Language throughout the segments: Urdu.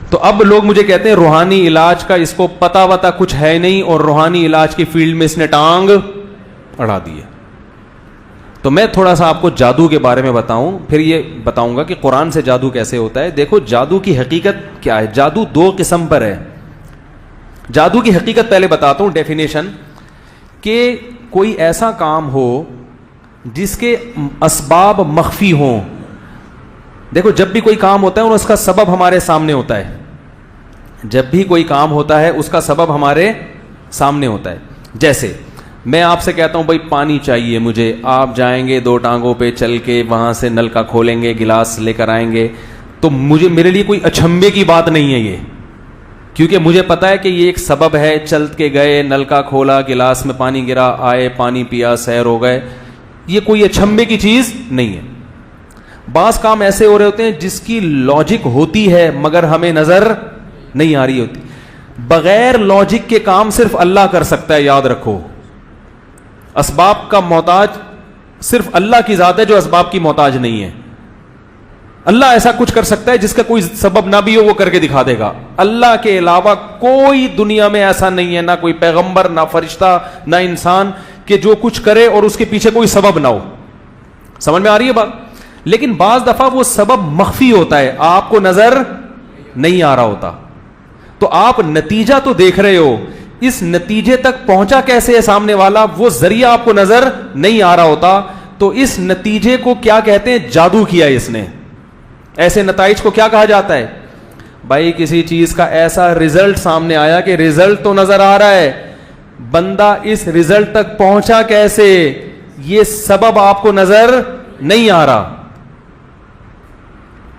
تو اب لوگ مجھے کہتے ہیں روحانی علاج کا اس کو پتا وتا کچھ ہے نہیں اور روحانی علاج کی فیلڈ میں اس نے ٹانگ اڑا دی ہے. تو میں تھوڑا سا آپ کو جادو کے بارے میں بتاؤں, پھر یہ بتاؤں گا کہ قرآن سے جادو کیسے ہوتا ہے. دیکھو جادو کی حقیقت کیا ہے. جادو دو قسم پر ہے. جادو کی حقیقت پہلے بتاتا ہوں, ڈیفینیشن, کہ کوئی ایسا کام ہو جس کے اسباب مخفی ہوں. دیکھو جب بھی کوئی کام ہوتا ہے اور اس کا سبب ہمارے سامنے ہوتا ہے, جب بھی کوئی کام ہوتا ہے اس کا سبب ہمارے سامنے ہوتا ہے. جیسے میں آپ سے کہتا ہوں بھائی پانی چاہیے مجھے, آپ جائیں گے دو ٹانگوں پہ چل کے وہاں سے نل کا کھولیں گے, گلاس لے کر آئیں گے, تو میرے لیے کوئی اچھمبے کی بات نہیں ہے یہ, کیونکہ مجھے پتا ہے کہ یہ ایک سبب ہے. چل کے گئے, نل کا کھولا, گلاس میں پانی گرا, آئے پانی پیا, سیر ہو گئے, یہ کوئی اچھمبے کی چیز نہیں ہے. بعض کام ایسے ہو رہے ہوتے ہیں جس کی لاجک ہوتی ہے مگر ہمیں نظر نہیں آ رہی ہوتی. بغیر لاجک کے کام صرف اللہ کر سکتا ہے, یاد رکھو. اسباب کا محتاج صرف اللہ کی ذات ہے جو اسباب کی محتاج نہیں ہے. اللہ ایسا کچھ کر سکتا ہے جس کا کوئی سبب نہ بھی ہو, وہ کر کے دکھا دے گا. اللہ کے علاوہ کوئی دنیا میں ایسا نہیں ہے, نہ کوئی پیغمبر, نہ فرشتہ, نہ انسان, کہ جو کچھ کرے اور اس کے پیچھے کوئی سبب نہ ہو. سمجھ میں آ رہی ہے بات؟ لیکن بعض دفعہ وہ سبب مخفی ہوتا ہے, آپ کو نظر نہیں آ رہا ہوتا. تو آپ نتیجہ تو دیکھ رہے ہو, اس نتیجے تک پہنچا کیسے ہے سامنے والا, وہ ذریعہ آپ کو نظر نہیں آ رہا ہوتا. تو اس نتیجے کو کیا کہتے ہیں؟ جادو کیا اس نے. ایسے نتائج کو کیا کہا جاتا ہے؟ بھائی کسی چیز کا ایسا رزلٹ سامنے آیا کہ رزلٹ تو نظر آ رہا ہے, بندہ اس رزلٹ تک پہنچا کیسے, یہ سبب آپ کو نظر نہیں آ رہا.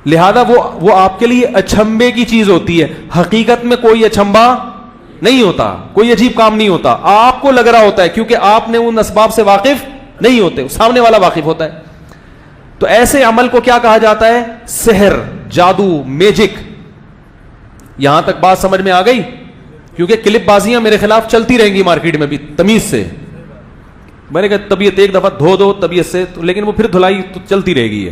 لہذا وہ آپ کے لیے اچھمبے کی چیز ہوتی ہے. حقیقت میں کوئی اچھمبا نہیں ہوتا, کوئی عجیب کام نہیں ہوتا. آپ کو لگ رہا ہوتا ہے کیونکہ آپ نے ان اسباب سے واقف نہیں ہوتے, سامنے والا واقف ہوتا ہے. تو ایسے عمل کو کیا کہا جاتا ہے؟ سحر, جادو, میجک. یہاں تک بات سمجھ میں آ گئی؟ کیونکہ کلپ بازیاں میرے خلاف چلتی رہیں گی مارکیٹ میں بھی تمیز سے. میں نے کہا طبیعت ایک دفعہ دھو دو طبیعت سے, لیکن وہ پھر دھلائی تو چلتی رہے گی.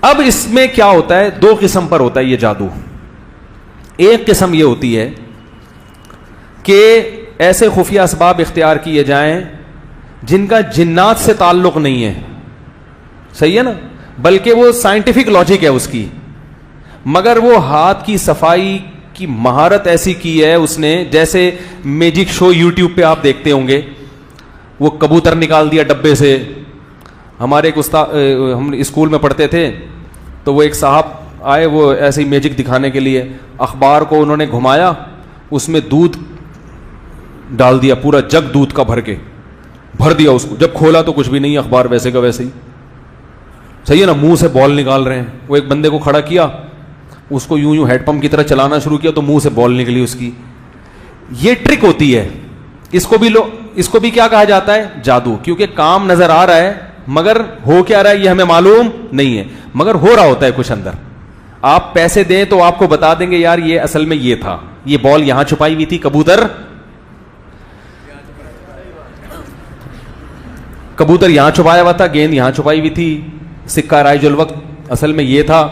اب اس میں کیا ہوتا ہے؟ دو قسم پر ہوتا ہے یہ جادو. ایک قسم یہ ہوتی ہے کہ ایسے خفیہ اسباب اختیار کیے جائیں جن کا جنات سے تعلق نہیں ہے, صحیح ہے نا, بلکہ وہ سائنٹیفک لاجک ہے اس کی, مگر وہ ہاتھ کی صفائی کی مہارت ایسی کی ہے اس نے. جیسے میجک شو یوٹیوب پہ آپ دیکھتے ہوں گے, وہ کبوتر نکال دیا ڈبے سے. ہمارے ایک استاد, ہم اسکول میں پڑھتے تھے, تو وہ ایک صاحب آئے, وہ ایسی میجک دکھانے کے لیے. اخبار کو انہوں نے گھمایا, اس میں دودھ ڈال دیا, پورا جگ دودھ کا بھر دیا اس کو. جب کھولا تو کچھ بھی نہیں, اخبار ویسے کا ویسے ہی. صحیح ہے نا, منہ سے بال نکال رہے ہیں. وہ ایک بندے کو کھڑا کیا, اس کو یوں ہیڈ پمپ کی طرح چلانا شروع کیا, تو منہ سے بال نکلی اس کی. یہ ٹرک ہوتی ہے. اس کو بھی کیا کہا جاتا ہے؟ جادو. کیونکہ کام نظر آ رہا ہے مگر ہو کیا رہا ہے یہ ہمیں معلوم نہیں ہے, مگر ہو رہا ہوتا ہے کچھ اندر. آپ پیسے دیں تو آپ کو بتا دیں گے یار یہ اصل میں یہ تھا, یہ بال یہاں چھپائی ہوئی تھی, کبوتر یہاں چھپایا ہوا تھا, گیند یہاں چھپائی ہوئی تھی, سکہ رائج الوقت اصل میں یہ تھا,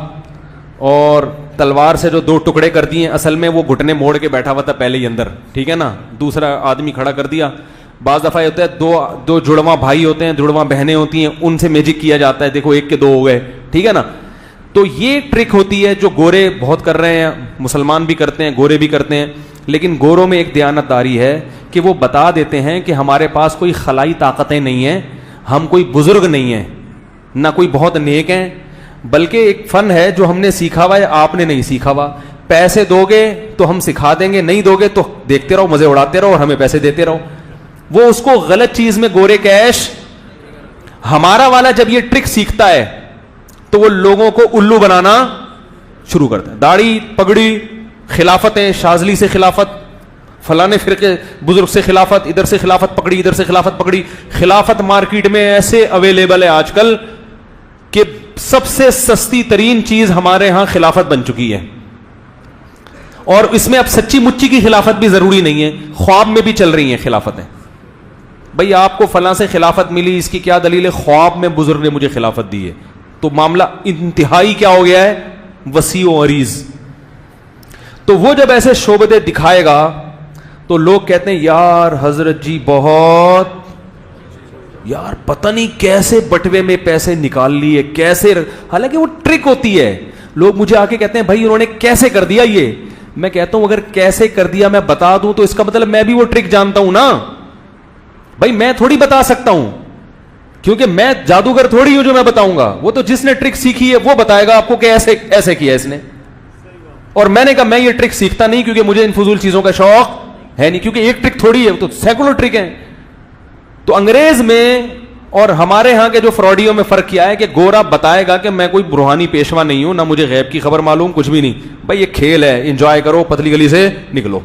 اور تلوار سے جو دو ٹکڑے کر دیے اصل میں وہ گھٹنے موڑ کے بیٹھا ہوا تھا پہلے ہی اندر, ٹھیک ہے نا, دوسرا آدمی کھڑا کر دیا. بعض دفعہ ہوتا ہے دو جڑواں بھائی ہوتے ہیں, جڑواں بہنیں ہوتی ہیں, ان سے میجک کیا جاتا ہے, دیکھو ایک کے دو ہو گئے, ٹھیک ہے نا. تو یہ ٹرک ہوتی ہے جو گورے بہت کر رہے ہیں, مسلمان بھی کرتے ہیں, گورے بھی کرتے ہیں. لیکن گوروں میں ایک دیانت داری ہے کہ وہ بتا دیتے ہیں کہ ہمارے پاس کوئی خلائی طاقتیں نہیں ہیں, ہم کوئی بزرگ نہیں ہیں, نہ کوئی بہت نیک ہیں, بلکہ ایک فن ہے جو ہم نے سیکھا ہوا ہے, آپ نے نہیں سیکھا ہوا. پیسے دو گے تو ہم سکھا دیں گے, نہیں دو گے تو دیکھتے رہو, مزے اڑاتے رہو اور ہمیں پیسے دیتے رہو. وہ اس کو غلط چیز میں گورے کیش. ہمارا والا جب یہ ٹرک سیکھتا ہے تو وہ لوگوں کو الو بنانا شروع کرتا ہے. داڑھی پگڑی, خلافتیں, شاذلی سے خلافت, فلانے فرقے بزرگ سے خلافت, ادھر سے خلافت پکڑی, ادھر سے خلافت پکڑی. خلافت مارکیٹ میں ایسے اویلیبل ہے آج کل کہ سب سے سستی ترین چیز ہمارے ہاں خلافت بن چکی ہے. اور اس میں اب سچی مچی کی خلافت بھی ضروری نہیں ہے, خواب میں بھی چل رہی ہیں خلافتیں. بھئی آپ کو فلاں سے خلافت ملی, اس کی کیا دلیل ہے؟ خواب میں بزرگ نے مجھے خلافت دی ہے. تو معاملہ انتہائی کیا ہو گیا ہے؟ وسیع و عریض. تو وہ جب ایسے شعبدے دکھائے گا تو لوگ کہتے ہیں یار حضرت جی بہت یار پتہ نہیں کیسے بٹوے میں پیسے نکال لیے کیسے, حالانکہ وہ ٹرک ہوتی ہے. لوگ مجھے آ کے کہتے ہیں بھائی انہوں نے کیسے کر دیا یہ. میں کہتا ہوں اگر کیسے کر دیا میں بتا دوں تو اس کا مطلب میں بھی وہ ٹرک جانتا ہوں نا بھائی. میں تھوڑی بتا سکتا ہوں کیونکہ میں جادوگر تھوڑی ہوں جو میں بتاؤں گا. وہ تو جس نے ٹرک سیکھی ہے وہ بتائے گا آپ کو کہ ایسے ایسے کیا اس نے. اور میں نے کہا میں یہ ٹرک سیکھتا نہیں کیونکہ مجھے ان فضول چیزوں کا شوق ہے نہیں, کیونکہ ایک ٹرک تھوڑی ہے, تو سینکڑوں ٹرک ہیں. تو انگریز میں اور ہمارے ہاں کے جو فراڈیوں میں فرق کیا ہے کہ گورا بتائے گا کہ میں کوئی روحانی پیشوا نہیں ہوں, نہ مجھے غیب کی خبر معلوم, کچھ بھی نہیں بھائی, یہ کھیل ہے, انجوائے کرو, پتلی گلی سے نکلو.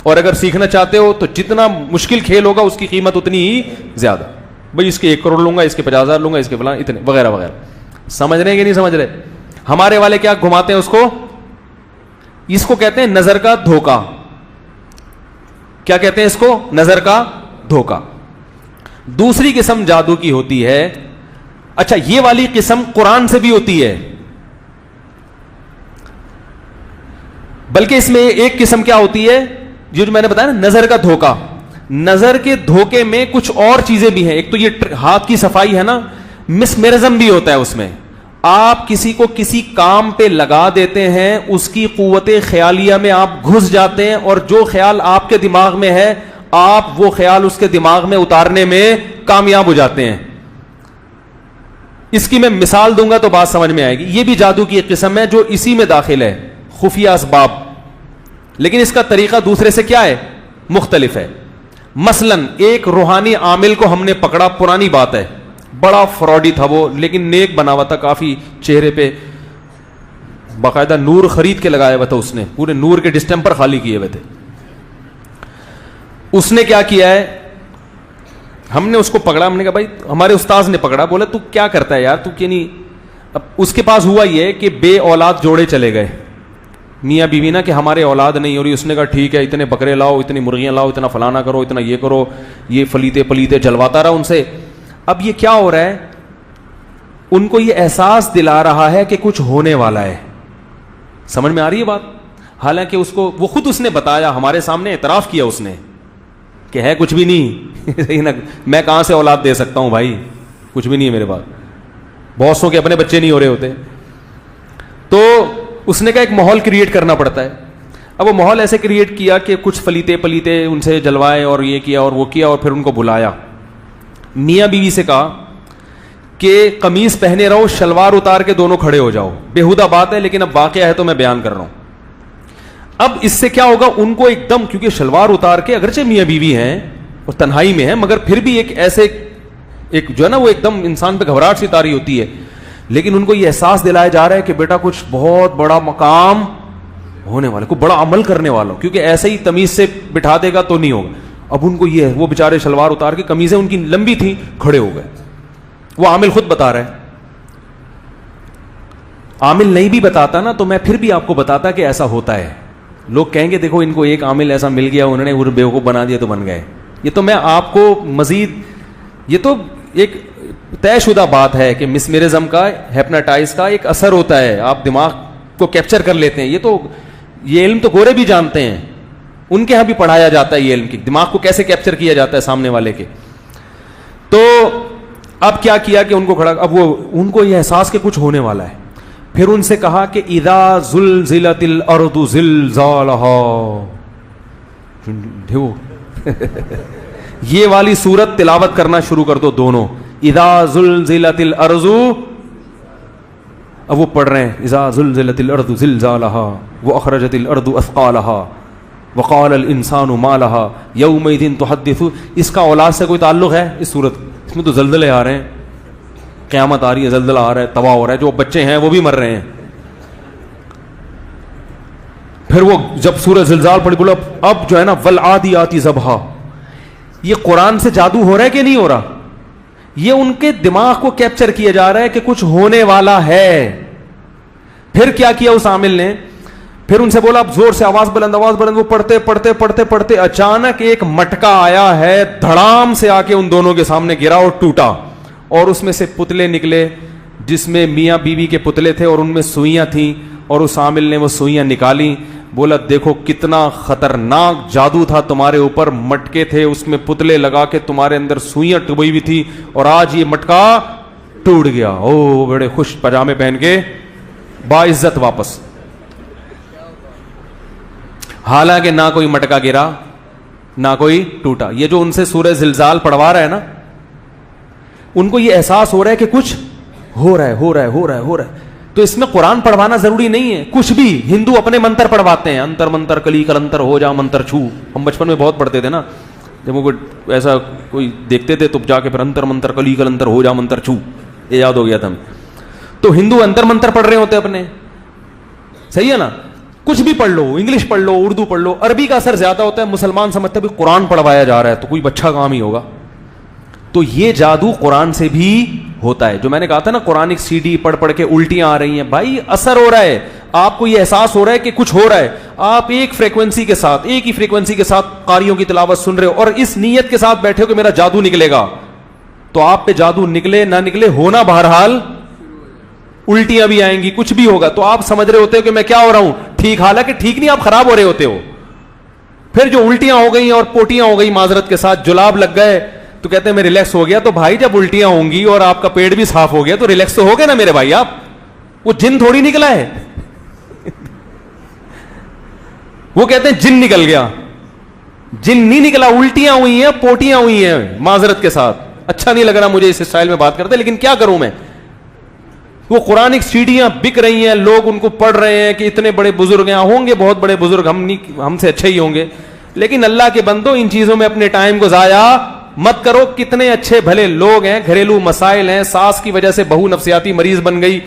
اور اگر سیکھنا چاہتے ہو تو جتنا مشکل کھیل ہوگا اس کی قیمت اتنی ہی زیادہ. بھائی اس کے 1 کروڑ لوں گا, اس کے 50,000 لوں گا, اس کے فلاں اتنے وغیرہ وغیرہ. سمجھ رہے ہیں کہ نہیں سمجھ رہے؟ ہمارے والے کیا گھماتے ہیں اس کو کہتے ہیں نظر کا دھوکہ. کیا کہتے ہیں اس کو؟ نظر کا دھوکہ. دوسری قسم جادو کی ہوتی ہے. اچھا یہ والی قسم قرآن سے بھی ہوتی ہے, بلکہ اس میں ایک قسم کیا ہوتی ہے جو میں نے بتایا نا نظر کا دھوکہ. نظر کے دھوکے میں کچھ اور چیزیں بھی ہیں. ایک تو یہ ہاتھ کی صفائی ہے نا, مسمرزم بھی ہوتا ہے اس میں. آپ کسی کو کسی کام پہ لگا دیتے ہیں, اس کی قوت خیالیہ میں آپ گھس جاتے ہیں اور جو خیال آپ کے دماغ میں ہے آپ وہ خیال اس کے دماغ میں اتارنے میں کامیاب ہو جاتے ہیں. اس کی میں مثال دوں گا تو بات سمجھ میں آئے گی. یہ بھی جادو کی ایک قسم ہے جو اسی میں داخل ہے, خفیہ اسباب, لیکن اس کا طریقہ دوسرے سے کیا ہے؟ مختلف ہے. مثلا ایک روحانی عامل کو ہم نے پکڑا, پرانی بات ہے, بڑا فراڈی تھا وہ, لیکن نیک بنا ہوا تھا, کافی چہرے پہ باقاعدہ نور خرید کے لگایا ہوا تھا, اس نے پورے نور کے ڈسٹمپر خالی کیے ہوئے تھے. اس نے کیا کیا ہے, ہم نے اس کو پکڑا, ہم نے کہا بھائی, ہمارے استاذ نے پکڑا, بولا تو کیا کرتا ہے یار تو کیا نہیں. اب اس کے پاس ہوا یہ کہ بے اولاد جوڑے چلے گئے, میاں بیوی نا, کہ ہمارے اولاد نہیں ہو رہی. اس نے کہا ٹھیک ہے, اتنے بکرے لاؤ, اتنی مرغیاں لاؤ, اتنا فلانا کرو, اتنا یہ کرو, یہ فلیتے پلیتے جلواتا رہا ان سے. اب یہ کیا ہو رہا ہے, ان کو یہ احساس دلا رہا ہے کہ کچھ ہونے والا ہے. سمجھ میں آ رہی ہے بات؟ حالانکہ اس کو وہ خود اس نے بتایا, ہمارے سامنے اعتراف کیا اس نے کہ ہے کچھ بھی نہیں. میں کہاں سے اولاد دے سکتا ہوں بھائی, کچھ بھی نہیں ہے میرے پاس. بہت سو کے اپنے بچے نہیں ہو رہے ہوتے. تو اس نے کہا ایک ماحول کریٹ کرنا پڑتا ہے. اب وہ ماحول ایسے کریٹ کیا کہ کچھ فلیتے پلیتے ان سے جلوائے اور یہ کیا اور وہ کیا, اور پھر ان کو بلایا. میاں بیوی سے کہا کہ قمیص پہنے رہو, شلوار اتار کے دونوں کھڑے ہو جاؤ. بےہودہ بات ہے لیکن اب واقعہ ہے تو میں بیان کر رہا ہوں. اب اس سے کیا ہوگا, ان کو ایک دم, کیونکہ شلوار اتار کے اگرچہ میاں بیوی ہیں اور تنہائی میں ہیں, مگر پھر بھی ایک ایسے ایک جو ہے نا وہ ایک دم انسان پہ گھبراہٹ سی تاری ہوتی ہے. لیکن ان کو یہ احساس دلایا جا رہا ہے کہ بیٹا کچھ بہت بڑا مقام ہونے والا, کوئی بڑا عمل کرنے والا, کیونکہ ایسے ہی تمیز سے بٹھا دے گا تو نہیں ہوگا. اب ان کو یہ ہے, وہ بیچارے شلوار اتار کے, قمیضیں ان کی لمبی تھیں, کھڑے ہو گئے. وہ عامل خود بتا رہا ہے. عامل نہیں بھی بتاتا نا تو میں پھر بھی آپ کو بتاتا کہ ایسا ہوتا ہے. لوگ کہیں گے دیکھو ان کو ایک عامل ایسا مل گیا, انہوں نے وہ بیوقوف بنا دیا تو بن گئے. یہ تو میں آپ کو مزید, یہ تو ایک طے شدہ بات ہے کہ مسمرزم کا, ہیپناٹائز کا ایک اثر ہوتا ہے, آپ دماغ کو کیپچر کر لیتے ہیں. یہ علم تو گورے بھی جانتے ہیں, ان کے ہاں بھی پڑھایا جاتا ہے یہ علم کہ دماغ کو کیسے کیپچر کیا جاتا ہے سامنے والے کے. تو اب کیا کیا کہ ان کو کھڑا, اب وہ ان کو یہ احساس کہ کچھ ہونے والا ہے. پھر ان سے کہا کہ اذا زلزلت الارض زلزالہا, یہ والی سورت تلاوت کرنا شروع کر دو دونوں. اذا زلزلت الارض, اب وہ پڑھ رہے ہیں اذا زلزلت الارض زلزالہا واخرجت الارض اثقالہا وقال الانسان ما لہا یومئذ تحدث. اس کا اولاد سے کوئی تعلق ہے اس سورت؟ اس میں تو زلزلے آ رہے ہیں, قیامت آ رہی ہے, زلزلہ آ رہا ہے, تباہ ہو رہا ہے, جو بچے ہیں وہ بھی مر رہے ہیں. پھر وہ جب سورۃ زلزال پڑھی, بولا اب جو ہے نا والعادیات ضبحا. یہ قرآن سے جادو ہو رہا ہے کہ نہیں ہو رہا؟ یہ ان کے دماغ کو کیپچر کیا جا رہا ہے کہ کچھ ہونے والا ہے. پھر کیا کیا اس عامل نے, پھر ان سے بولا اب زور سے آواز بلند, آواز بلند. وہ پڑھتے پڑھتے پڑھتے پڑھتے اچانک ایک مٹکا آیا ہے, دھڑام سے آ کے ان دونوں کے سامنے گرا اور ٹوٹا, اور اس میں سے پتلے نکلے جس میں میاں بیوی کے پتلے تھے اور ان میں سوئیاں تھیں, اور اس عامل نے وہ سوئیاں نکالی. بولا دیکھو کتنا خطرناک جادو تھا تمہارے اوپر, مٹکے تھے اس میں پتلے لگا کے تمہارے اندر سوئیاں ٹبوئی ہوئی تھی, اور آج یہ مٹکا ٹوٹ گیا. او بڑے خوش پجامے پہن کے باعزت واپس. حالانکہ نہ کوئی مٹکا گرا نہ کوئی ٹوٹا. یہ جو ان سے سورہ زلزال پڑھوا رہا ہے نا, ان کو یہ احساس ہو رہا ہے کہ کچھ ہو رہا ہے ہو رہا ہے ہو رہا ہے ہو رہا ہے. تو اس میں قرآن پڑھوانا ضروری نہیں ہے کچھ بھی. ہندو اپنے منتر پڑھواتے ہیں, انتر منتر کلی کلنتر ہو جا منتر چھو. ہم بچپن میں بہت پڑھتے تھے نا, جب وہ ایسا کوئی دیکھتے تھے تو جا کے پھر انتر منتر کلی کلنتر ہو جا منتر چھو, یہ یاد ہو گیا تھا. تو ہندو انتر منتر پڑھ رہے ہوتے اپنے, صحیح ہے نا. کچھ بھی پڑھ لو, انگلش پڑھ لو, اردو پڑھ لو, عربی کا اثر زیادہ ہوتا ہے. مسلمان سمجھتے ہیں قرآن پڑھوایا جا رہا ہے تو کوئی اچھا کام ہی ہوگا. تو یہ جادو قرآن سے بھی ہوتا ہے. جو میں نے کہا تھا نا قرآن ایک سی ڈی پڑھ پڑھ کے الٹیاں آ رہی ہیں, بھائی اثر ہو رہا ہے, آپ کو یہ احساس ہو رہا ہے کہ کچھ ہو رہا ہے. آپ ایک فریکوینسی کے ساتھ, ایک ہی فریکوینسی کے ساتھ قاریوں کی تلاوت سن رہے ہو, اور اس نیت کے ساتھ بیٹھے ہو کہ میرا جادو نکلے گا. تو آپ پہ جادو نکلے نہ نکلے, ہونا بہرحال الٹیاں بھی آئیں گی, کچھ بھی ہوگا. تو آپ سمجھ رہے ہوتے ہو کہ میں کیا ہو رہا ہوں ٹھیک, حالانکہ ٹھیک نہیں, آپ خراب ہو رہے ہوتے ہو. پھر جو الٹیاں ہو گئی اور پوٹیاں ہو گئی, معذرت کے ساتھ جلاب لگ گئے, تو کہتے ہیں میں ریلیکس ہو گیا. تو بھائی جب الٹیاں ہوں گی اور آپ کا پیٹ بھی صاف ہو گیا تو ریلیکس تو ہو گئے نا میرے بھائی آپ. وہ جن تھوڑی نکلا ہے. وہ کہتے ہیں جن نکل گیا, جن نہیں نکلا, الٹیاں ہوئی ہیں, پوٹیاں ہوئی ہیں, معذرت کے ساتھ. اچھا نہیں لگ رہا مجھے اس اسٹائل میں بات کرتے, لیکن کیا کروں میں. وہ قرآنک سیڈیاں بک رہی ہیں, لوگ ان کو پڑھ رہے ہیں کہ اتنے بڑے بزرگ ہیں, ہوں گے بہت بڑے بزرگ, ہم سے اچھے ہی ہوں گے, لیکن اللہ کے بندو ان چیزوں میں اپنے ٹائم کو ضائع مت کرو. کتنے اچھے بھلے لوگ ہیں, گھریلو مسائل ہیں, ساس کی وجہ سے بہو نفسیاتی مریض بن گئی,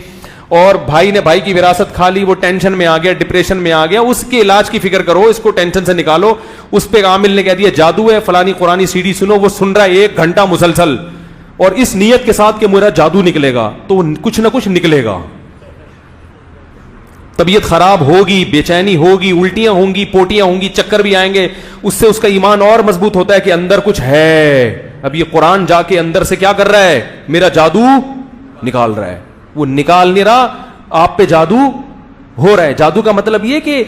اور بھائی نے بھائی کی وراثت کھا لی, وہ ٹینشن میں آ گیا, ڈپریشن میں آ گیا, اس کے علاج کی فکر کرو, اس کو ٹینشن سے نکالو. اس پہ عامل نے کہہ دیا جادو ہے, فلانی قرآنی سی ڈی سنو, وہ سن رہا ہے 1 گھنٹہ مسلسل, اور اس نیت کے ساتھ کہ میرا جادو نکلے گا, تو کچھ نہ کچھ نکلے گا. طبیعت خراب ہوگی, بے چینی ہوگی, الٹیاں ہوں گی, پوٹیاں ہوں گی, چکر بھی آئیں گے. اس سے اس کا ایمان اور مضبوط ہوتا ہے کہ اندر کچھ ہے. اب یہ قرآن جا کے اندر سے کیا کر رہا ہے, میرا جادو نکال رہا ہے. وہ نکال نہیں رہا, آپ پہ جادو ہو رہا ہے. جادو کا مطلب یہ کہ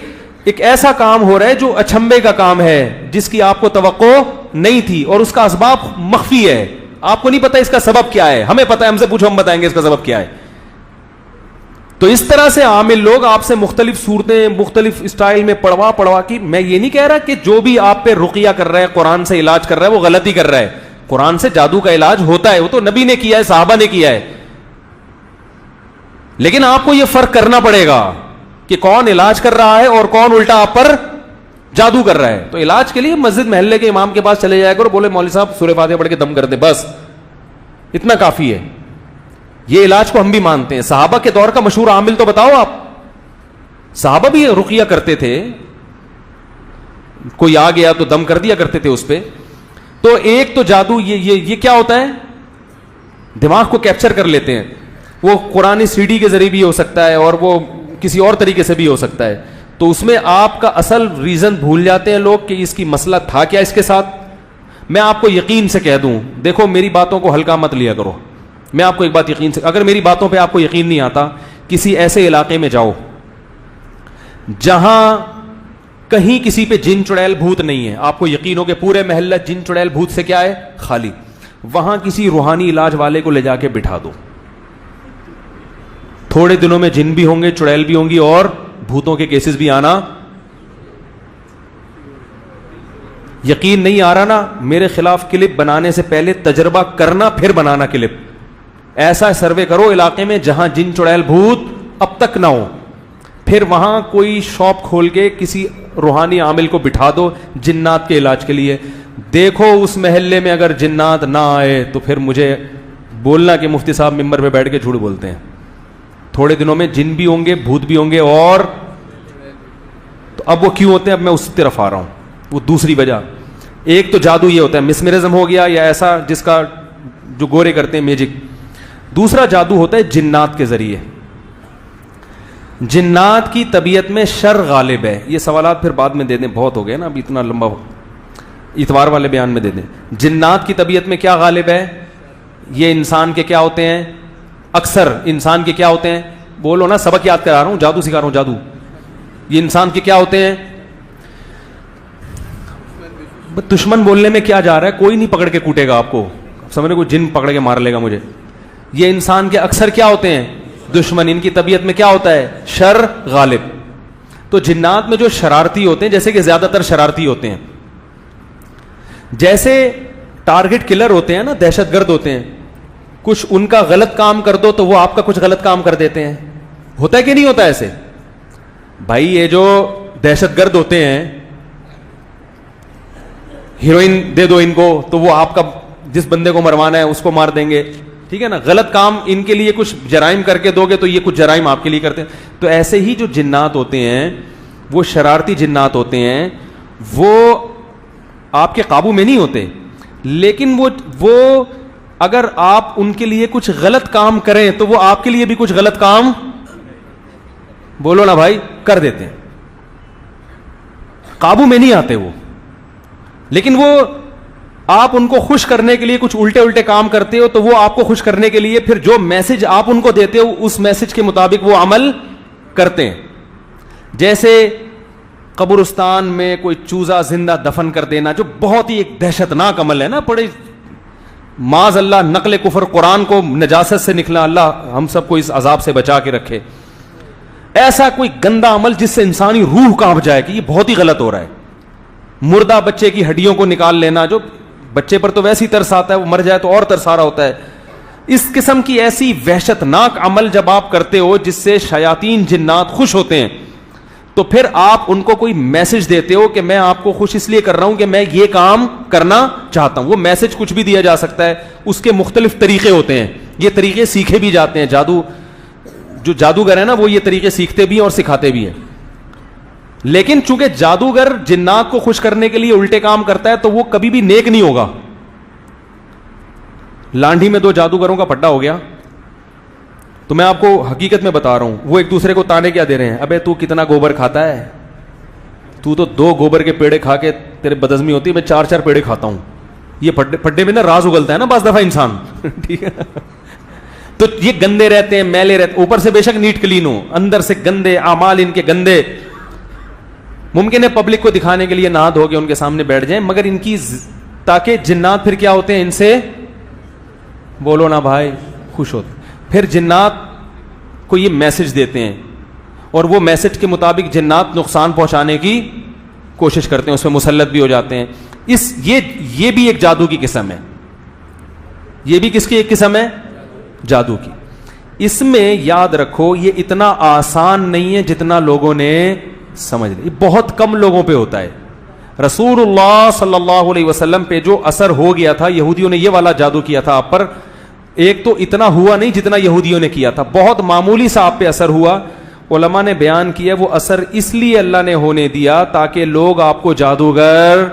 ایک ایسا کام ہو رہا ہے جو اچھمبے کا کام ہے, جس کی آپ کو توقع نہیں تھی, اور اس کا اسباب مخفی ہے. آپ کو نہیں پتا اس کا سبب کیا ہے, ہمیں پتا ہے, ہم سے پوچھو ہم بتائیں گے اس کا سبب کیا ہے. تو اس طرح سے عامل لوگ آپ سے مختلف صورتیں مختلف اسٹائل میں پڑھوا کے, میں یہ نہیں کہہ رہا کہ جو بھی آپ پہ رقیہ کر رہا ہے, قرآن سے علاج کر رہا ہے, وہ غلطی کر رہا ہے. قرآن سے جادو کا علاج ہوتا ہے, وہ تو نبی نے کیا ہے, صحابہ نے کیا ہے. لیکن آپ کو یہ فرق کرنا پڑے گا کہ کون علاج کر رہا ہے اور کون الٹا آپ پر جادو کر رہا ہے. تو علاج کے لیے مسجد محلے کے امام کے پاس چلے جایا کرو, بولے مولوی صاحب سورہ فاتحہ پڑھ کے دم کر دیں, بس اتنا کافی ہے. یہ علاج کو ہم بھی مانتے ہیں. صحابہ کے دور کا مشہور عامل تو بتاؤ آپ. صحابہ بھی رقیہ کرتے تھے, کوئی آ گیا تو دم کر دیا کرتے تھے اس پہ. تو ایک تو جادو یہ کیا ہوتا ہے, دماغ کو کیپچر کر لیتے ہیں. وہ قرآن سی ڈی کے ذریعے بھی ہو سکتا ہے, اور وہ کسی اور طریقے سے بھی ہو سکتا ہے. تو اس میں آپ کا اصل ریزن بھول جاتے ہیں لوگ کہ اس کی مسئلہ تھا کیا اس کے ساتھ. میں آپ کو یقین سے کہہ دوں, دیکھو میری باتوں کو ہلکا مت لیا کرو. میں آپ کو ایک بات یقین سے, اگر میری باتوں پہ آپ کو یقین نہیں آتا, کسی ایسے علاقے میں جاؤ جہاں کہیں کسی پہ جن چڑیل بھوت نہیں ہے, آپ کو یقین ہو کہ پورے محلہ جن چڑیل بھوت سے کیا ہے, خالی. وہاں کسی روحانی علاج والے کو لے جا کے بٹھا دو, تھوڑے دنوں میں جن بھی ہوں گے, چڑیل بھی ہوں گی, اور بھوتوں کے کیسز بھی آنا. یقین نہیں آ رہا نا, میرے خلاف کلپ بنانے سے پہلے تجربہ کرنا, پھر بنانا کلپ. ایسا سروے کرو علاقے میں جہاں جن چڑیل بھوت اب تک نہ ہو, پھر وہاں کوئی شاپ کھول کے کسی روحانی عامل کو بٹھا دو جنات کے علاج کے لیے. دیکھو اس محلے میں اگر جنات نہ آئے تو پھر مجھے بولنا کہ مفتی صاحب ممبر پہ بیٹھ کے جھوٹ بولتے ہیں. تھوڑے دنوں میں جن بھی ہوں گے, بھوت بھی ہوں گے, اور تو اب وہ کیوں ہوتے ہیں, اب میں اس طرف آ رہا ہوں. وہ دوسری وجہ, ایک تو جادو یہ ہوتا ہے مسمرزم ہو گیا, یا ایسا جس کا جو گورے کرتے ہیں میجک. دوسرا جادو ہوتا ہے جنات کے ذریعے. جنات کی طبیعت میں شر غالب ہے. یہ سوالات پھر بعد میں دے دیں, بہت ہو گئے نا اب اتنا لمبا, اتوار والے بیان میں دے دیں. جنات کی طبیعت میں کیا غالب ہے, یہ انسان کے کیا ہوتے ہیں, اکثر انسان کے کیا ہوتے ہیں, بولو نا, سبق یاد کرا رہا ہوں, جادو سکھا رہا ہوں, جادو. یہ انسان کے کیا ہوتے ہیں؟ دشمن بولنے میں کیا جا رہا ہے, کوئی نہیں پکڑ کے کوٹے گا آپ کو, سمجھ رہے, کوئی جن پکڑ کے مار لے گا مجھے. یہ انسان کے اکثر کیا ہوتے ہیں؟ دشمن. ان کی طبیعت میں کیا ہوتا ہے؟ شر غالب. تو جنات میں جو شرارتی ہوتے ہیں, جیسے کہ زیادہ تر شرارتی ہوتے ہیں, جیسے ٹارگٹ کلر ہوتے ہیں نا, دہشت گرد ہوتے ہیں, کچھ ان کا غلط کام کر دو تو وہ آپ کا کچھ غلط کام کر دیتے ہیں. ہوتا ہے کہ نہیں ہوتا ایسے؟ بھائی یہ جو دہشت گرد ہوتے ہیں, ہیروئن دے دو ان کو تو وہ آپ کا جس بندے کو مروانا ہے اس کو مار دیں گے, ٹھیک ہے نا. غلط کام ان کے لیے کچھ جرائم کر کے دو گے تو یہ کچھ جرائم آپ کے لیے کرتے ہیں. تو ایسے ہی جو جنات ہوتے ہیں وہ شرارتی جنات ہوتے ہیں, وہ آپ کے قابو میں نہیں ہوتے, لیکن وہ اگر آپ ان کے لیے کچھ غلط کام کریں تو وہ آپ کے لیے بھی کچھ غلط کام, بولو نا بھائی, کر دیتے ہیں. قابو میں نہیں آتے وہ, لیکن وہ آپ ان کو خوش کرنے کے لیے کچھ الٹے الٹے کام کرتے ہو تو وہ آپ کو خوش کرنے کے لیے پھر جو میسج آپ ان کو دیتے ہو اس میسج کے مطابق وہ عمل کرتے ہیں. جیسے قبرستان میں کوئی چوزا زندہ دفن کر دینا, جو بہت ہی ایک دہشت ناک عمل ہے نا, بڑے معاذ اللہ نقل کفر, قرآن کو نجاست سے نکلا, اللہ ہم سب کو اس عذاب سے بچا کے رکھے. ایسا کوئی گندا عمل جس سے انسانی روح کانپ جائے کہ یہ بہت ہی غلط ہو رہا ہے. مردہ بچے کی ہڈیوں کو نکال لینا, جو بچے پر تو ویسی ترس آتا ہے, وہ مر جائے تو اور ترس آ رہا ہوتا ہے. اس قسم کی ایسی وحشت ناک عمل جب آپ کرتے ہو جس سے شیاطین جنات خوش ہوتے ہیں, تو پھر آپ ان کو کوئی میسج دیتے ہو کہ میں آپ کو خوش اس لیے کر رہا ہوں کہ میں یہ کام کرنا چاہتا ہوں. وہ میسج کچھ بھی دیا جا سکتا ہے, اس کے مختلف طریقے ہوتے ہیں, یہ طریقے سیکھے بھی جاتے ہیں. جو جادوگر ہیں نا وہ یہ طریقے سیکھتے بھی ہیں اور سکھاتے بھی ہیں. لیکن چونکہ جادوگر جنات کو خوش کرنے کے لیے الٹے کام کرتا ہے تو وہ کبھی بھی نیک نہیں ہوگا. لانڈھی میں 2 جادوگروں کا پڈا ہو گیا, تو میں آپ کو حقیقت میں بتا رہا ہوں, وہ ایک دوسرے کو تانے کیا دے رہے ہیں, ابے تو کتنا گوبر کھاتا ہے, تو 2 گوبر کے پیڑے کھا کے تیرے بدہضمی ہوتی ہے, میں 4 پیڑے کھاتا ہوں. یہ پڈے میں نا راز اگلتا ہے نا بعض دفعہ انسان, ٹھیک ہے. تو یہ گندے رہتے ہیں, میلے رہتے, اوپر سے بے شک نیٹ کلین ہو, اندر سے گندے اعمال ان کے گندے. ممکن ہے پبلک کو دکھانے کے لیے نہا دھو کے ان کے سامنے بیٹھ جائیں, مگر ان کی تاکہ جنات پھر کیا ہوتے ہیں, ان سے بولو نا بھائی, خوش ہوتے. پھر جنات کو یہ میسج دیتے ہیں اور وہ میسج کے مطابق جنات نقصان پہنچانے کی کوشش کرتے ہیں, اس میں مسلط بھی ہو جاتے ہیں. یہ بھی ایک جادو کی قسم ہے. یہ بھی کس کی ایک قسم ہے؟ جادو کی. اس میں یاد رکھو یہ اتنا آسان نہیں ہے جتنا لوگوں نے سمجھ لیا. یہ بہت کم لوگوں پہ ہوتا ہے. رسول اللہ صلی اللہ علیہ وسلم پہ جو اثر ہو گیا تھا, یہودیوں نے یہ والا جادو کیا تھا آپ پر, ایک تو اتنا ہوا نہیں جتنا یہودیوں نے کیا تھا, بہت معمولی سا آپ پہ اثر ہوا. علماء نے بیان کیا وہ اثر اس لیے اللہ نے ہونے دیا تاکہ لوگ آپ کو جادوگر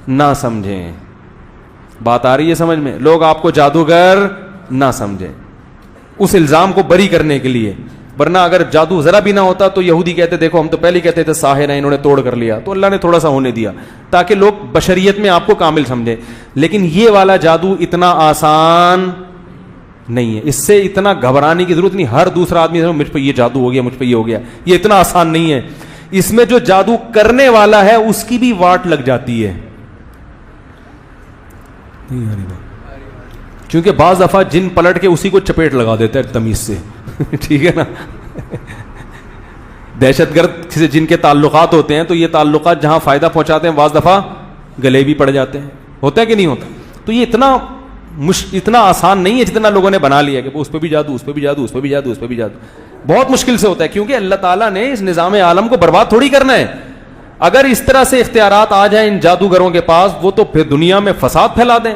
نہ سمجھیں. بات آ رہی ہے سمجھ میں؟ لوگ آپ کو جادوگر نہ سمجھیں, اس الزام کو بری کرنے کے لیے. ورنہ اگر جادو ذرا بھی نہ ہوتا تو یہودی کہتے دیکھو ہم تو پہلے کہتے تھے ساحر ہیں, انہوں نے توڑ کر لیا. تو اللہ نے تھوڑا سا ہونے دیا تاکہ لوگ بشریت میں آپ کو کامل سمجھیں. لیکن یہ والا جادو اتنا آسان نہیں ہے, اس سے اتنا گھبرانے کی ضرورت نہیں. ہر دوسرا آدمی مجھ پہ یہ جادو ہو گیا, مجھ پہ یہ ہو گیا, یہ اتنا آسان نہیں ہے. اس میں جو جادو کرنے والا ہے اس کی بھی واٹ لگ جاتی ہے. کیونکہ بعض دفعہ جن پلٹ کے اسی کو چپیٹ لگا دیتا ہے تمیز سے, ٹھیک ہے نا. دہشت گرد سے جن کے تعلقات ہوتے ہیں تو یہ تعلقات جہاں فائدہ پہنچاتے ہیں بعض دفعہ گلے بھی پڑ جاتے ہیں. ہوتا ہے کہ نہیں ہوتا؟ تو یہ اتنا آسان نہیں ہے جتنا لوگوں نے بنا لیا کہ اس پہ بھی جادو, اس پہ بھی جادو, اس پہ بھی جادو, اس پہ بھی جادو. بہت مشکل سے ہوتا ہے, کیونکہ اللہ تعالیٰ نے اس نظام عالم کو برباد تھوڑی کرنا ہے. اگر اس طرح سے اختیارات آ جائیں ان جادوگروں کے پاس, وہ تو پھر دنیا میں فساد پھیلا دیں.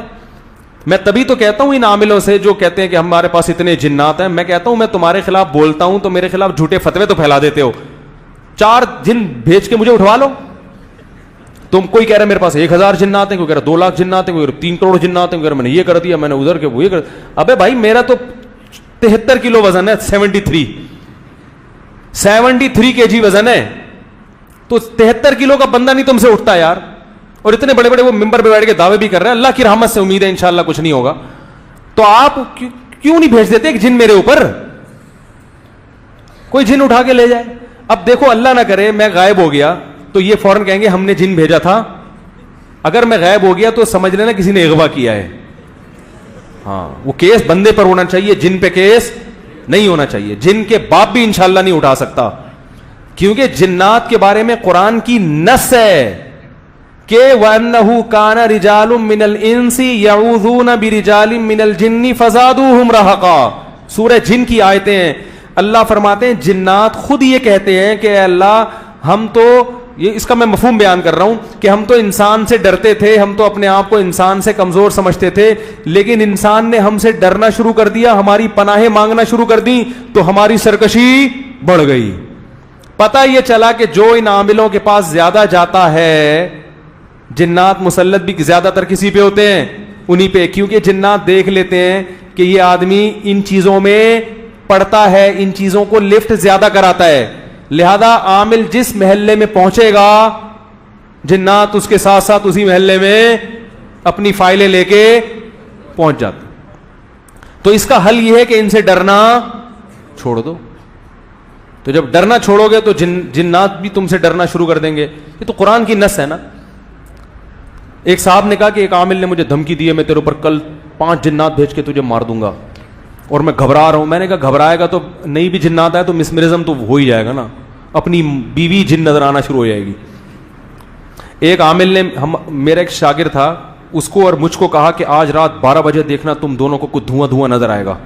میں تبھی تو کہتا ہوں ان عاملوں سے جو کہتے ہیں کہ ہمارے پاس اتنے جنات ہیں, میں کہتا ہوں میں تمہارے خلاف بولتا ہوں تو میرے خلاف جھوٹے فتوے تو پھیلا دیتے ہو. 4 جن بھیج کے مجھے اٹھوا لو. تم کوئی کہہ رہا ہے میرے پاس 1000 جنات ہیں, کوئی کہہ رہا 2 لاکھ جنات ہیں, کوئی کہہ رہا 3 کروڑ جنات ہیں, کوئی کہہ رہا میں نے یہ کر دیا, میں نے ادھر کے وہ یہ کر. ابے بھائی میرا تو 73 کلو وزن ہے, 73 kg وزن ہے, تو 73 کلو کا بندہ نہیں تم سے اٹھتا یار. اور اتنے بڑے بڑے وہ ممبر پہ بیٹھ کے دعوے بھی کر رہے ہیں, اللہ کی رحمت سے امید ہے انشاءاللہ کچھ نہیں ہوگا. تو آپ کیوں نہیں بھیج دیتے ایک جن میرے اوپر, کوئی جن اٹھا کے لے جائے. اب دیکھو اللہ نہ کرے میں غائب ہو گیا تو یہ فوراً کہیں گے ہم نے جن بھیجا تھا. اگر میں غائب ہو گیا تو سمجھ لینا کسی نے اغوا کیا ہے. ہاں وہ کیس بندے پر ہونا چاہیے, جن پہ کیس نہیں ہونا چاہیے. جن کے باپ بھی انشاءاللہ نہیں اٹھا سکتا, کیونکہ جنات کے بارے میں قرآن کی نص ہے کہ وَأَنَّهُ كَانَ رِجَالٌ مِّنَ الْإِنسِ يَعُوذُونَ بِرِجَالٍ مِّنَ الْجِنِّ فَزَادُوهُمْ رَهَقًا. سورہ جن کی آیتیں ہیں. اللہ فرماتے ہیں جنات خود یہ کہتے ہیں کہ اے اللہ ہم تو, یہ اس کا میں مفہوم بیان کر رہا ہوں کہ ہم تو انسان سے ڈرتے تھے, ہم تو اپنے آپ کو انسان سے کمزور سمجھتے تھے, لیکن انسان نے ہم سے ڈرنا شروع کر دیا, ہماری پناہیں مانگنا شروع کر دی تو ہماری سرکشی بڑھ گئی. پتہ یہ چلا کہ جو ان عاملوں کے پاس زیادہ جاتا ہے, جنات مسلط بھی زیادہ تر کسی پہ ہوتے ہیں, انہی پہ, کیونکہ جنات دیکھ لیتے ہیں کہ یہ آدمی ان چیزوں میں پڑتا ہے, ان چیزوں کو لفٹ زیادہ کراتا ہے, لہذا عامل جس محلے میں پہنچے گا جنات اس کے ساتھ ساتھ اسی محلے میں اپنی فائلیں لے کے پہنچ جاتے. تو اس کا حل یہ ہے کہ ان سے ڈرنا چھوڑ دو. تو جب ڈرنا چھوڑو گے تو جنات بھی تم سے ڈرنا شروع کر دیں گے. یہ تو قرآن کی نص ہے نا. ایک صاحب نے کہا کہ ایک عامل نے مجھے دھمکی دی ہے, میں تیرے اوپر کل 5 جنات بھیج کے تجھے مار دوں گا اور میں گھبرا رہا ہوں. میں نے کہا گھبرائے گا تو نہیں بھی جنات آئے تو مسمرزم تو ہو ہی جائے گا نا, اپنی بیوی جن نظر آنا شروع ہو جائے گی. ایک عامل نے, میرا ایک شاگرد تھا, اس کو اور مجھ کو کہا کہ آج رات 12 بجے دیکھنا تم دونوں کو کچھ دھواں دھواں نظر آئے گا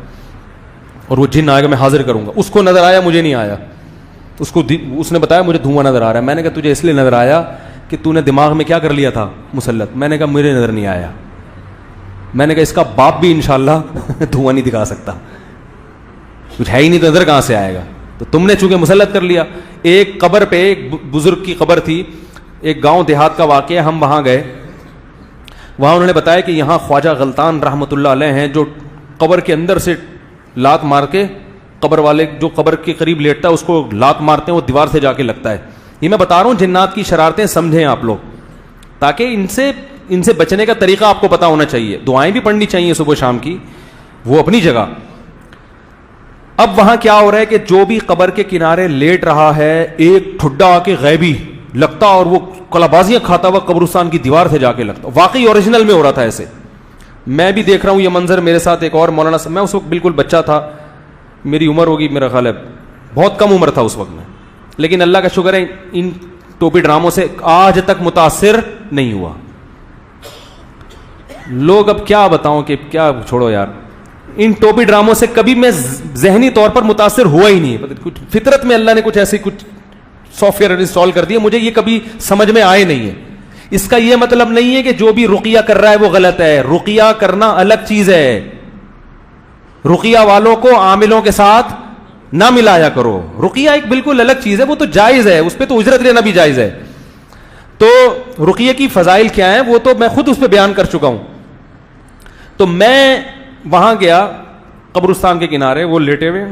اور وہ جن آئے گا, میں حاضر کروں گا. اس کو نظر آیا, مجھے نہیں آیا. اس نے بتایا مجھے دھواں نظر آ رہا ہے. میں نے کہا تجھے اس لیے نظر آیا کہ تو نے دماغ میں کیا کر لیا تھا مسلط. میں نے کہا مجھے نظر نہیں آیا. میں نے کہا اس کا باپ بھی انشاءاللہ دھواں نہیں دکھا سکتا, کچھ ہے ہی نہیں تو نظر کہاں سے آئے گا. تو تم نے چونکہ مسلط کر لیا. ایک قبر پہ, ایک بزرگ کی قبر تھی, ایک گاؤں دیہات کا واقعہ, ہم وہاں گئے. وہاں انہوں نے بتایا کہ یہاں خواجہ غلطان رحمۃ اللہ علیہ ہیں جو قبر کے اندر سے لات مار کے, قبر والے جو قبر کے قریب لیٹتا ہے اس کو لات مارتے ہیں, وہ دیوار سے جا کے لگتا ہے. یہ میں بتا رہا ہوں جنات کی شرارتیں سمجھیں آپ لوگ, تاکہ ان سے بچنے کا طریقہ آپ کو پتا ہونا چاہیے. دعائیں بھی پڑھنی چاہیے صبح شام کی, وہ اپنی جگہ. اب وہاں کیا ہو رہا ہے کہ جو بھی قبر کے کنارے لیٹ رہا ہے, ایک ٹھڈا آ کے غیبی لگتا اور وہ کلابازیاں کھاتا ہوا قبرستان کی دیوار سے جا کے لگتا. واقعی اوریجنل میں ہو رہا تھا ایسے. میں بھی دیکھ رہا ہوں یہ منظر. میرے ساتھ ایک اور مولانا, میں اس وقت بالکل بچہ تھا, میری عمر ہوگی میرا خیال ہے بہت کم عمر تھا اس وقت میں, لیکن اللہ کا شکر ہے ان ٹوپی ڈراموں سے آج تک متاثر نہیں ہوا. لوگ اب کیا بتاؤں کہ کیا, چھوڑو یار, ان ٹوپی ڈراموں سے کبھی میں ذہنی طور پر متاثر ہوا ہی نہیں. کچھ فطرت میں اللہ نے کچھ ایسی کچھ سافٹ ویئر انسٹال کر دیا, مجھے یہ کبھی سمجھ میں آئے نہیں ہے. اس کا یہ مطلب نہیں ہے کہ جو بھی رقیہ کر رہا ہے وہ غلط ہے. رقیہ کرنا الگ چیز ہے. رقیہ والوں کو عاملوں کے ساتھ نہ ملایا کرو. رقیہ ایک بالکل الگ چیز ہے, وہ تو جائز ہے, اس پہ تو اجرت لینا بھی جائز ہے. تو رقیہ کی فضائل کیا ہیں وہ تو میں خود اس پہ بیان کر چکا ہوں. تو میں وہاں گیا قبرستان کے کنارے, وہ لیٹے ہوئے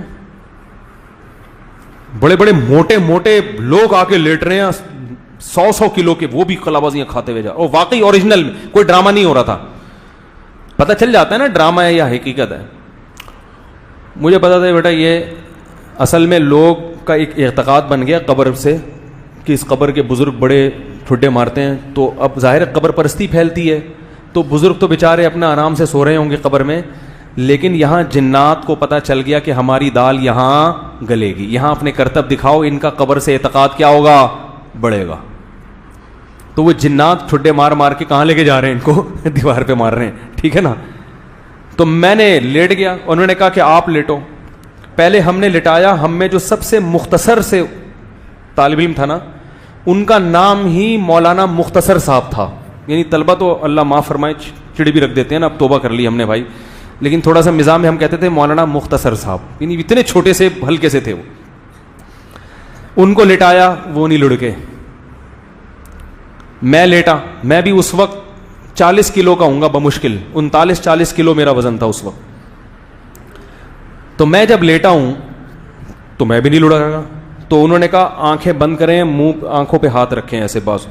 بڑے بڑے موٹے موٹے لوگ آ کے لیٹ رہے ہیں, 100 کلو کے, وہ بھی کلابازیاں کھاتے ہوئے جا. اور واقعی اوریجنل میں کوئی ڈرامہ نہیں ہو رہا تھا. پتہ چل جاتا ہے نا ڈرامہ ہے یا حقیقت ہے. مجھے پتا تھا بیٹا یہ اصل میں لوگ کا ایک اعتقاد بن گیا قبر سے کہ اس قبر کے بزرگ بڑے ٹھڈے مارتے ہیں. تو اب ظاہر قبر پرستی پھیلتی ہے, تو بزرگ تو بیچارے اپنا آرام سے سو رہے ہوں گے قبر میں, لیکن یہاں جنات کو پتہ چل گیا کہ ہماری دال یہاں گلے گی, یہاں اپنے کرتب دکھاؤ, ان کا قبر سے اعتقاد کیا ہوگا, بڑھے گا. تو وہ جنات ٹھڈے مار مار کے کہاں لے کے جا رہے ہیں ان کو, دیوار پہ مار رہے ہیں. ٹھیک ہے نا. تو میں نے لیٹ گیا, انہوں نے کہا کہ آپ لیٹو. پہلے ہم نے لٹایا, ہم میں جو سب سے مختصر سے طالب علم تھا نا, ان کا نام ہی مولانا مختصر صاحب تھا. یعنی طلبہ تو اللہ معاف فرمائے چڑی بھی رکھ دیتے ہیں نا, اب توبہ کر لی ہم نے بھائی, لیکن تھوڑا سا مزاح میں ہم کہتے تھے مولانا مختصر صاحب, یعنی اتنے چھوٹے سے ہلکے سے تھے وہ. ان کو لٹایا, وہ نہیں لڑکے. میں لیٹا, میں بھی اس وقت 40 کلو کا ہوں گا بمشکل, 39-40 کلو میرا وزن تھا اس وقت. تو میں جب لیٹا ہوں تو میں بھی نہیں لڑا گا. تو انہوں نے کہا آنکھیں بند کریں, منہ آنکھوں پہ ہاتھ رکھیں ایسے بازو,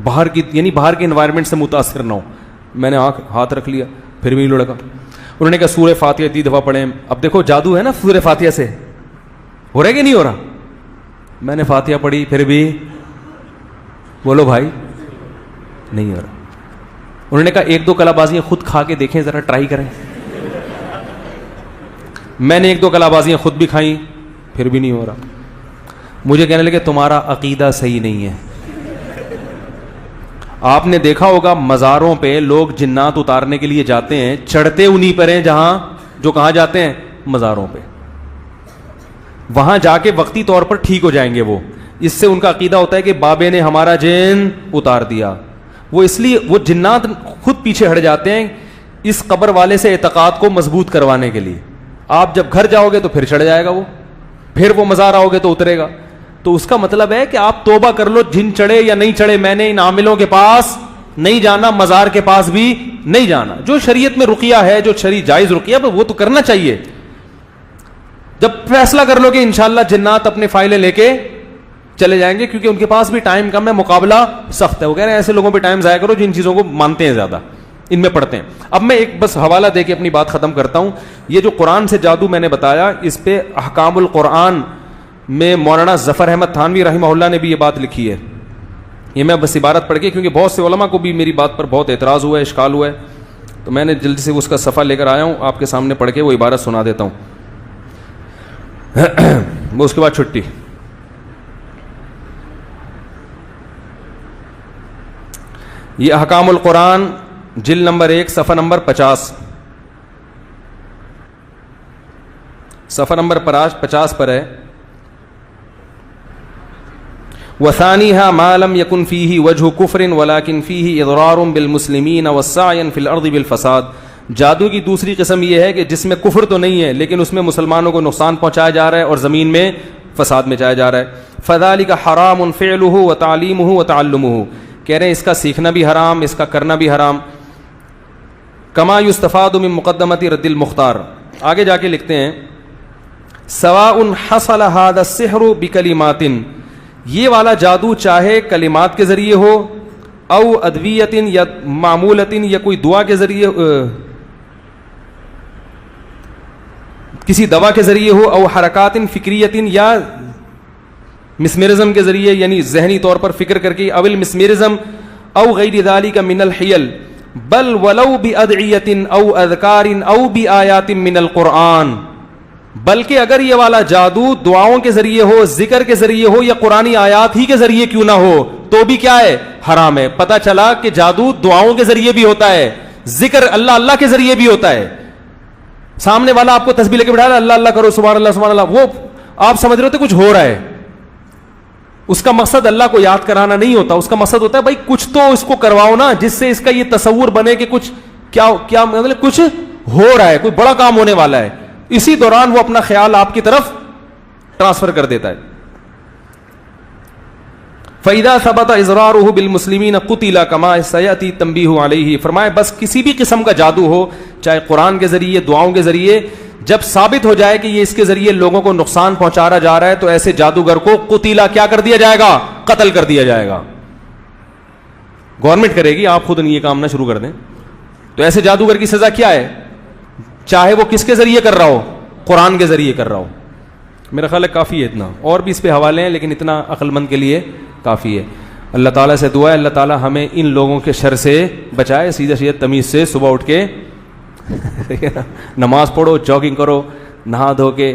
باہر کی یعنی باہر کے انوائرمنٹ سے متاثر نہ ہو. میں نے ہاتھ رکھ لیا, پھر بھی نہیں لڑکا. انہوں نے کہا سورہ فاتحہ 3 دفعہ پڑھیں. اب دیکھو جادو ہے نا سورہ فاتحہ سے, ہو رہا ہے کہ نہیں ہو رہا. میں نے فاتحہ پڑھی پھر بھی بولو بھائی نہیں ہو رہا. انہوں نے کہا ایک دو کلا بازیاں خود کھا کے دیکھیں, ذرا ٹرائی کریں. میں نے ایک دو کلا بازیاں خود بھی کھائیں, پھر بھی نہیں ہو رہا. مجھے کہنے لگے تمہارا عقیدہ صحیح نہیں ہے. آپ نے دیکھا ہوگا مزاروں پہ لوگ جنات اتارنے کے لیے جاتے ہیں, چڑھتے انہیں پر ہیں جہاں جو کہاں جاتے ہیں, مزاروں پہ. وہاں جا کے وقتی طور پر ٹھیک ہو جائیں گے وہ. اس سے ان کا عقیدہ ہوتا ہے کہ بابے نے ہمارا جن اتار دیا. وہ اس لیے وہ جنات خود پیچھے ہٹ جاتے ہیں اس قبر والے سے اعتقاد کو مضبوط کروانے کے لیے. آپ جب گھر جاؤ گے تو پھر چڑھ جائے گا وہ, پھر وہ مزار آؤ گے تو اترے گا. تو اس کا مطلب ہے کہ آپ توبہ کر لو, جن چڑھے یا نہیں چڑھے, میں نے ان عاملوں کے پاس نہیں جانا, مزار کے پاس بھی نہیں جانا. جو شریعت میں رقیہ ہے, جو شریع جائز رقیہ, وہ تو کرنا چاہیے. جب فیصلہ کر لو کہ انشاءاللہ جنات اپنے فائلیں لے کے چلے جائیں گے, کیونکہ ان کے پاس بھی ٹائم کم ہے, مقابلہ سخت ہے. وہ کہہ رہے ہیں ایسے لوگوں پہ ٹائم ضائع کرو جن چیزوں کو مانتے ہیں زیادہ, ان میں پڑھتے ہیں. اب میں ایک بس حوالہ دے کے اپنی بات ختم کرتا ہوں. یہ جو قرآن سے جادو میں نے بتایا, اس پہ احکام القرآن میں مولانا ظفر احمد تھانوی رحمہ اللہ نے بھی یہ بات لکھی ہے. یہ میں بس عبارت پڑھ کے, کیونکہ بہت سے علماء کو بھی میری بات پر بہت اعتراض ہوا ہے, اشکال ہوا ہے, تو میں نے جلدی سے اس کا صفحہ لے کر آیا ہوں, آپ کے سامنے پڑھ کے وہ عبارت سنا دیتا ہوں. وہ اس کے بعد چھٹی. یہ احکام القرآن جلد نمبر 1 صفحہ نمبر 50, صفحہ نمبر 50 پر ہے. وثانیها ما لم يكن فيه وجه كفر ولكن فيه اضرار بالمسلمين والسعي في الارض بالفساد. جادو کی دوسری قسم یہ ہے کہ جس میں کفر تو نہیں ہے لیکن اس میں مسلمانوں کو نقصان پہنچایا جا رہا ہے اور زمین میں فساد مچایا جا رہا ہے. فذلك حرام فعله وتعليمه وتعلمه. کہہ رہے ہیں اس کا سیکھنا بھی حرام, اس کا کرنا بھی حرام. کما یستفاد من مقدمۃ رد المختار. آگے جا کے لکھتے ہیں سواء حصل هذا السحر بکلمات. یہ والا جادو چاہے کلمات کے ذریعے ہو, او ادویت یا معمولت, یا کوئی دعا کے ذریعے, کسی دوا کے ذریعے ہو, او حرکات فکریت, یا مسمرزم کے ذریعے یعنی ذہنی طور پر فکر کر کے, اول مسمرزم او غیر ذالک من الحیل, بل ولو بادعیت او اذکار او بآیات من القرآن. بلکہ اگر یہ والا جادو دعاؤں کے ذریعے ہو, ذکر کے ذریعے ہو, یا قرآنی آیات ہی کے ذریعے کیوں نہ ہو, تو بھی کیا ہے, حرام ہے. پتہ چلا کہ جادو دعاؤں کے ذریعے بھی ہوتا ہے, ذکر اللہ اللہ کے ذریعے بھی ہوتا ہے. سامنے والا آپ کو تسبیح لے کے بٹھا رہا ہے, اللہ اللہ کرو, سبحان اللہ سبحان اللہ, وہ آپ سمجھ رہے ہوتے کچھ ہو رہا ہے. اس کا مقصد اللہ کو یاد کرانا نہیں ہوتا, اس کا مقصد ہوتا ہے بھائی کچھ تو اس کو کرواؤ نا, جس سے اس کا یہ تصور بنے کہ کچھ کیا مطلب کچھ ہو رہا ہے, کوئی بڑا کام ہونے والا ہے. اسی دوران وہ اپنا خیال آپ کی طرف ٹرانسفر کر دیتا ہے. فَإِذَا ثَبَتَ إِضْرَارُهُ بِالْمُسْلِمِينَ قُتِلَ كَمَا سَيَأْتِي التَّنْبِيهُ عَلَيْهِ. فرمائے بس کسی بھی قسم کا جادو ہو, چاہے قرآن کے ذریعے, دعاؤں کے ذریعے, جب ثابت ہو جائے کہ یہ اس کے ذریعے لوگوں کو نقصان پہنچا جا رہا ہے تو ایسے جادوگر کو قتیلا کیا کر دیا جائے گا, قتل کر دیا جائے گا. گورنمنٹ کرے گی, آپ خود نہیں یہ کام نہ شروع کر دیں. تو ایسے جادوگر کی سزا کیا ہے, چاہے وہ کس کے ذریعے کر رہا ہو, قرآن کے ذریعے کر رہا ہو. میرا خیال ہے کافی ہے اتنا, اور بھی اس پہ حوالے ہیں لیکن اتنا عقل مند کے لیے کافی ہے. اللہ تعالیٰ سے دعا ہے اللہ تعالیٰ ہمیں ان لوگوں کے شر سے بچائے. سیدھا سیدھا تمیز سے صبح اٹھ کے نماز پڑھو, جاگنگ کرو, نہا دھو کے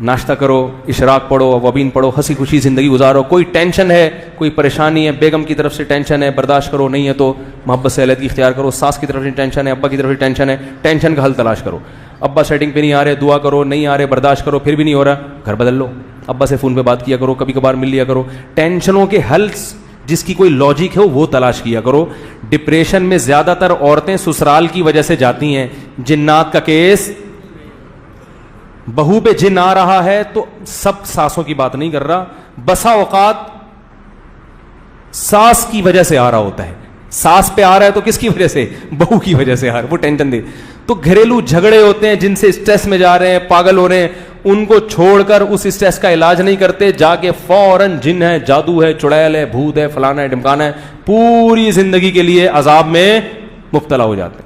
ناشتہ کرو, اشراق پڑھو, وبین پڑھو, ہنسی خوشی زندگی گزارو. کوئی ٹینشن ہے, کوئی پریشانی ہے, بیگم کی طرف سے ٹینشن ہے, برداشت کرو, نہیں ہے تو محبت سے علیحدگی اختیار کرو. ساس کی طرف سے ٹینشن ہے, ابا کی طرف سے ٹینشن ہے, ٹینشن کا حل تلاش کرو. ابا سیٹنگ پہ نہیں آ رہے, دعا کرو, نہیں آ رہے, برداشت کرو, پھر بھی نہیں ہو رہا, گھر بدل لو, ابا سے فون پہ بات کیا کرو, کبھی کبھار مل لیا کرو. ٹینشنوں کے حل جس کی کوئی لاجک ہے وہ تلاش کیا کرو. ڈپریشن میں زیادہ تر عورتیں سسرال کی وجہ سے جاتی ہیں. جنات کا کیس, بہو پہ جن آ رہا ہے تو سب ساسوں کی بات نہیں کر رہا, بسا اوقات ساس کی وجہ سے آ رہا ہوتا ہے. ساس پہ آ رہا ہے تو کس کی وجہ سے, بہو کی وجہ سے آ رہا ہے, وہ ٹینشن دے. تو گھریلو جھگڑے ہوتے ہیں جن سے اسٹریس میں جا رہے ہیں, پاگل ہو رہے ہیں, ان کو چھوڑ کر اس اسٹریس کا علاج نہیں کرتے, جا کے فوراً جن ہے, جادو ہے, چڑیل ہے, بھوت ہے, فلانا ہے, ڈمکانا ہے, پوری زندگی کے لیے عذاب میں مبتلا ہو جاتے ہیں.